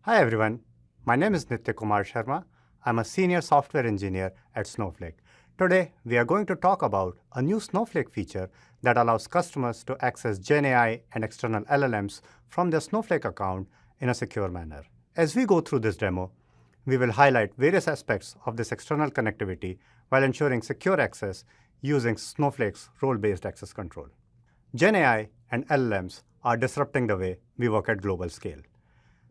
Hi everyone, my name is Nitya Kumar Sharma. I'm a senior software engineer at Snowflake. Today, we are going to talk about a new Snowflake feature that allows customers to access GenAI and external LLMs from their Snowflake account in a secure manner. As we go through this demo, we will highlight various aspects of this external connectivity while ensuring secure access using Snowflake's role-based access control. GenAI and LLMs are disrupting the way we work at global scale.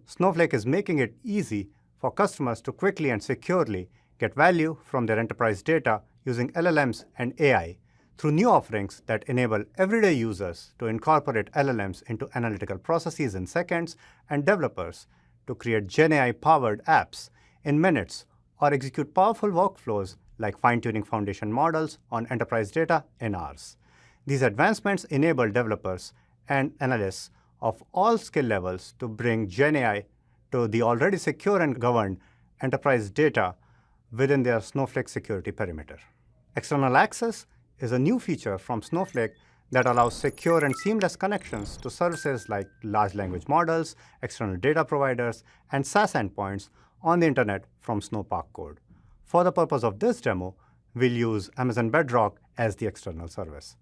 Snowflake is making it easy for customers to quickly and securely get value from their enterprise data using LLMs and AI through new offerings that enable everyday users to incorporate LLMs into analytical processes in seconds and developers to create GenAI-powered apps in minutes or execute powerful workflows like fine-tuning foundation models on enterprise data in hours. These advancements enable developers and analysts of all skill levels to bring GenAI to the already secure and governed enterprise data within their Snowflake security perimeter. External access is a new feature from Snowflake that allows secure and seamless connections to services like large language models, external data providers, and SaaS endpoints on the internet from Snowpark code. For the purpose of this demo, we'll use Amazon Bedrock as the external service.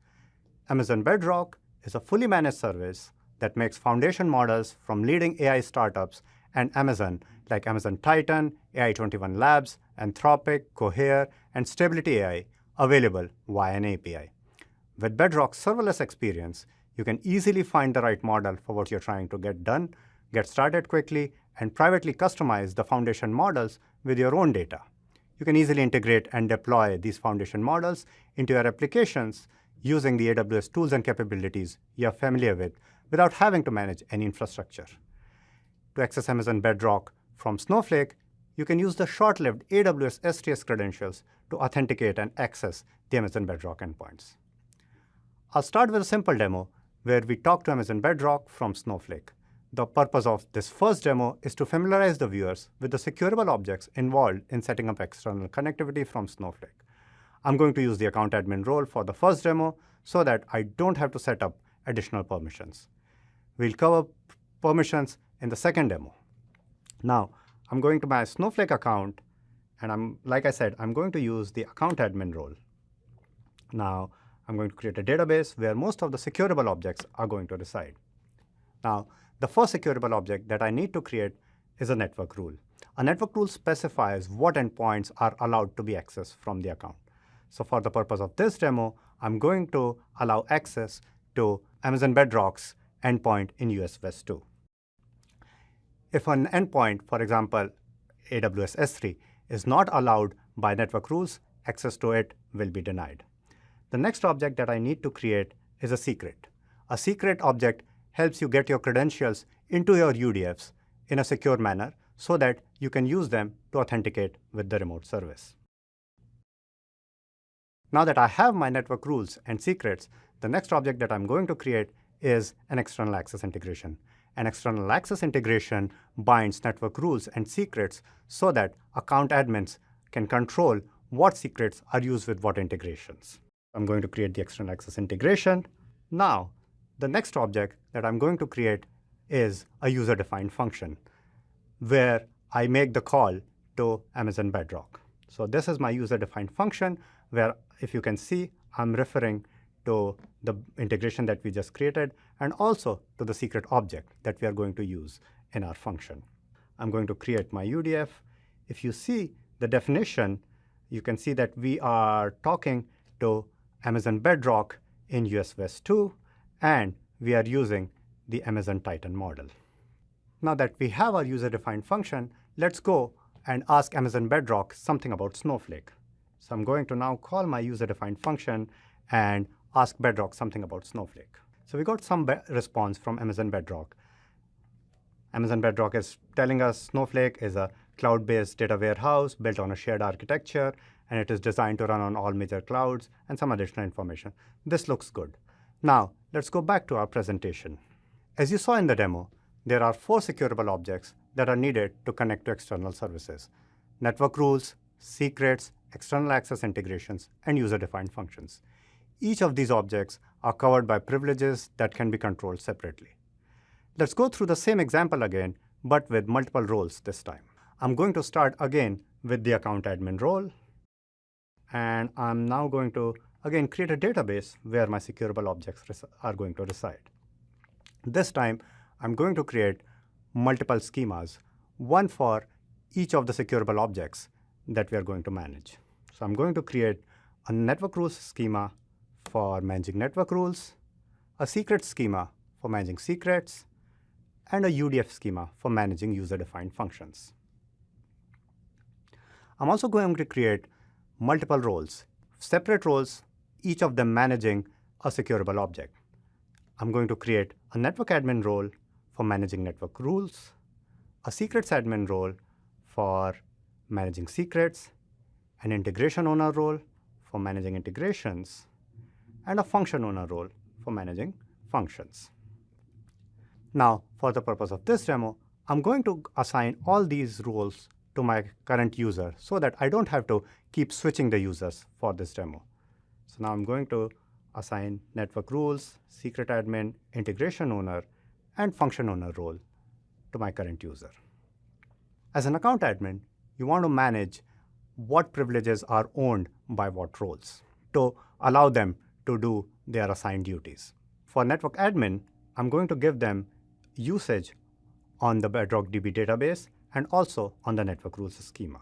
Amazon Bedrock is a fully managed service that makes foundation models from leading AI startups and Amazon, like Amazon Titan, AI21 Labs, Anthropic, Cohere, and Stability AI, available via an API. With Bedrock's serverless experience, you can easily find the right model for what you're trying to get done, get started quickly, and privately customize the foundation models with your own data. You can easily integrate and deploy these foundation models into your applications using the AWS tools and capabilities you're familiar with without having to manage any infrastructure. To access Amazon Bedrock from Snowflake, you can use the short-lived AWS STS credentials to authenticate and access the Amazon Bedrock endpoints. I'll start with a simple demo where we talk to Amazon Bedrock from Snowflake. The purpose of this first demo is to familiarize the viewers with the securable objects involved in setting up external connectivity from Snowflake. I'm going to use the account admin role for the first demo so that I don't have to set up additional permissions. We'll cover permissions in the second demo. Now, I'm going to my Snowflake account, and like I said, I'm going to use the account admin role. Now, I'm going to create a database where most of the securable objects are going to reside. Now, the first securable object that I need to create is a network rule. A network rule specifies what endpoints are allowed to be accessed from the account. So for the purpose of this demo, I'm going to allow access to Amazon Bedrock's endpoint in US West 2. If an endpoint, for example, AWS S3, is not allowed by network rules, access to it will be denied. The next object that I need to create is a secret. A secret object helps you get your credentials into your UDFs in a secure manner so that you can use them to authenticate with the remote service. Now that I have my network rules and secrets, the next object that I'm going to create is an external access integration. An external access integration binds network rules and secrets so that account admins can control what secrets are used with what integrations. I'm going to create the external access integration. Now, the next object that I'm going to create is a user-defined function where I make the call to Amazon Bedrock. So this is my user-defined function where, if you can see, I'm referring to the integration that we just created and also to the secret object that we are going to use in our function. I'm going to create my UDF. If you see the definition, you can see that we are talking to Amazon Bedrock in US West 2, and we are using the Amazon Titan model. Now that we have our user-defined function, let's go and ask Amazon Bedrock something about Snowflake. So I'm going to now call my user-defined function and ask Bedrock something about Snowflake. So we got some response from Amazon Bedrock. Amazon Bedrock is telling us Snowflake is a cloud-based data warehouse built on a shared architecture, and it is designed to run on all major clouds, and some additional information. This looks good. Now, let's go back to our presentation. As you saw in the demo, there are 4 securable objects that are needed to connect to external services: network rules, secrets, external access integrations, and user-defined functions. Each of these objects are covered by privileges that can be controlled separately. Let's go through the same example again, but with multiple roles this time. I'm going to start again with the account admin role. And I'm now going to again create a database where my securable objects are going to reside. This time, I'm going to create multiple schemas, one for each of the securable objects that we are going to manage. So I'm going to create a network rules schema for managing network rules, a secret schema for managing secrets, and a UDF schema for managing user-defined functions. I'm also going to create multiple roles, separate roles, each of them managing a securable object. I'm going to create a network admin role for managing network rules, a secrets admin role for managing secrets, an integration owner role for managing integrations, and a function owner role for managing functions. Now, for the purpose of this demo, I'm going to assign all these roles to my current user so that I don't have to keep switching the users for this demo. So now I'm going to assign network rules, secret admin, integration owner, and function owner role to my current user. As an account admin, you want to manage what privileges are owned by what roles to allow them to do their assigned duties. For network admin, I'm going to give them usage on the Bedrock DB database and also on the network rules schema.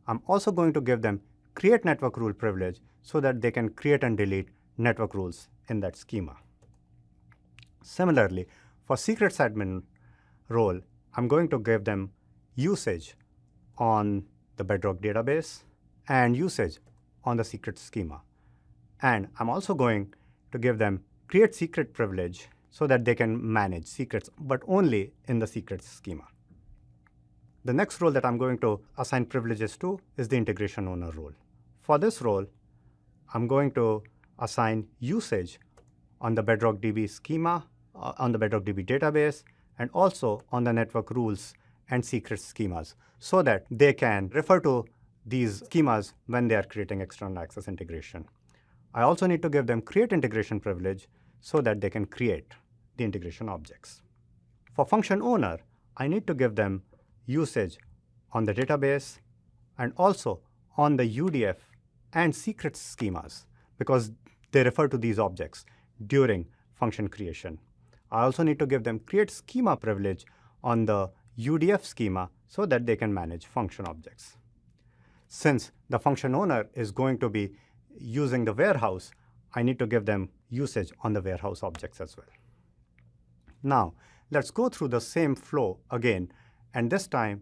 I'm also going to give them create network rule privilege so that they can create and delete network rules in that schema. Similarly, for secrets admin role, I'm going to give them usage on the Bedrock database and usage on the secret schema. And I'm also going to give them create secret privilege so that they can manage secrets, but only in the secrets schema. The next role that I'm going to assign privileges to is the integration owner role. For this role, I'm going to assign usage on the Bedrock DB schema, on the Bedrock DB database, and also on the network rules and secret schemas so that they can refer to these schemas when they are creating external access integration. I also need to give them create integration privilege so that they can create the integration objects. For function owner, I need to give them usage on the database and also on the UDF and secrets schemas because they refer to these objects during function creation. I also need to give them create schema privilege on the UDF schema so that they can manage function objects. Since the function owner is going to be using the warehouse, I need to give them usage on the warehouse objects as well. Now, let's go through the same flow again, and this time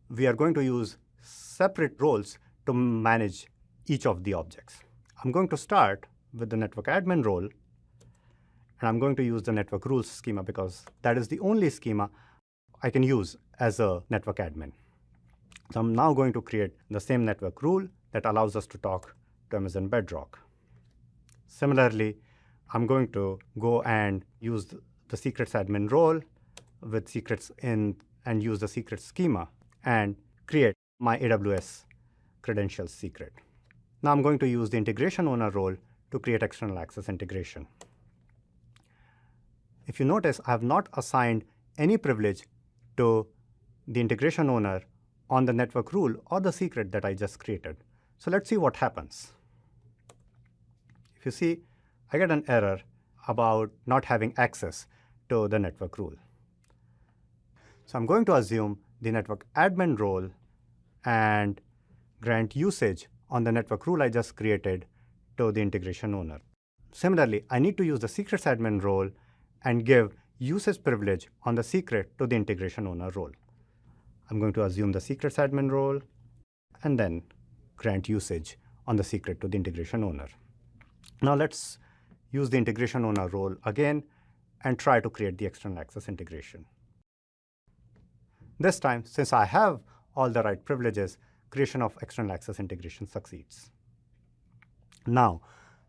we are going to use separate roles to manage each of the objects. I'm going to start with the network admin role, and I'm going to use the network rules schema because that is the only schema I can use as a network admin. So I'm now going to create the same network rule that allows us to talk to Amazon Bedrock. Similarly, I'm going to go and use the secrets admin role with secrets in and use the secret schema and create my AWS credentials secret. Now I'm going to use the integration owner role to create external access integration. If you notice, I have not assigned any privilege to the integration owner on the network rule or the secret that I just created. So let's see what happens. If you see, I get an error about not having access to the network rule. So I'm going to assume the network admin role and grant usage on the network rule I just created to the integration owner. Similarly, I need to use the secrets admin role and give usage privilege on the secret to the integration owner role. I'm going to assume the secrets admin role and then grant usage on the secret to the integration owner. Now let's use the integration owner role again and try to create the external access integration. This time, since I have all the right privileges, creation of external access integration succeeds. Now,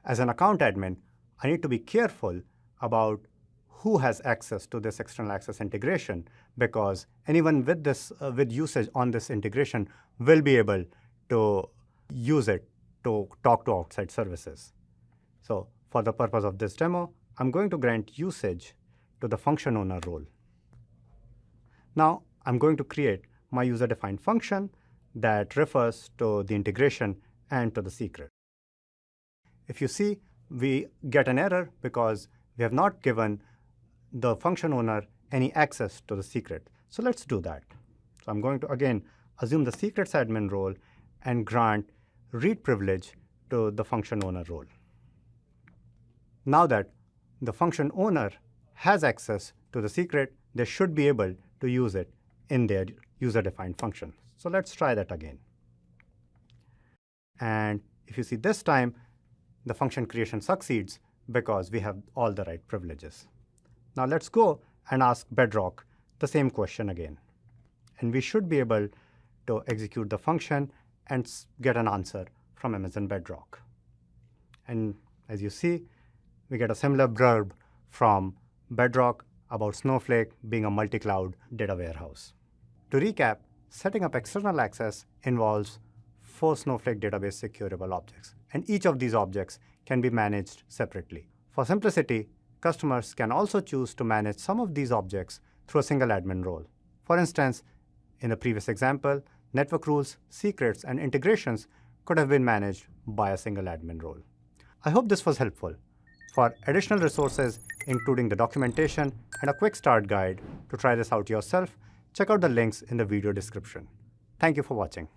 as an account admin, I need to be careful about who has access to this external access integration because anyone with this with usage on this integration will be able to use it to talk to outside services. So for the purpose of this demo, I'm going to grant usage to the function owner role. Now, I'm going to create my user-defined function that refers to the integration and to the secret. If you see, we get an error because we have not given the function owner any access to the secret. So let's do that. So I'm going to, again, assume the secrets admin role and grant read privilege to the function owner role. Now that the function owner has access to the secret, they should be able to use it in their user-defined function. So let's try that again. And if you see this time, the function creation succeeds because we have all the right privileges. Now let's go and ask Bedrock the same question again. And we should be able to execute the function and get an answer from Amazon Bedrock. And as you see, we get a similar blurb from Bedrock about Snowflake being a multi-cloud data warehouse. To recap, setting up external access involves 4 Snowflake database securable objects, and each of these objects can be managed separately. For simplicity, customers can also choose to manage some of these objects through a single admin role. For instance, in the previous example, network rules, secrets, and integrations could have been managed by a single admin role. I hope this was helpful. For additional resources, including the documentation and a quick start guide to try this out yourself, check out the links in the video description. Thank you for watching.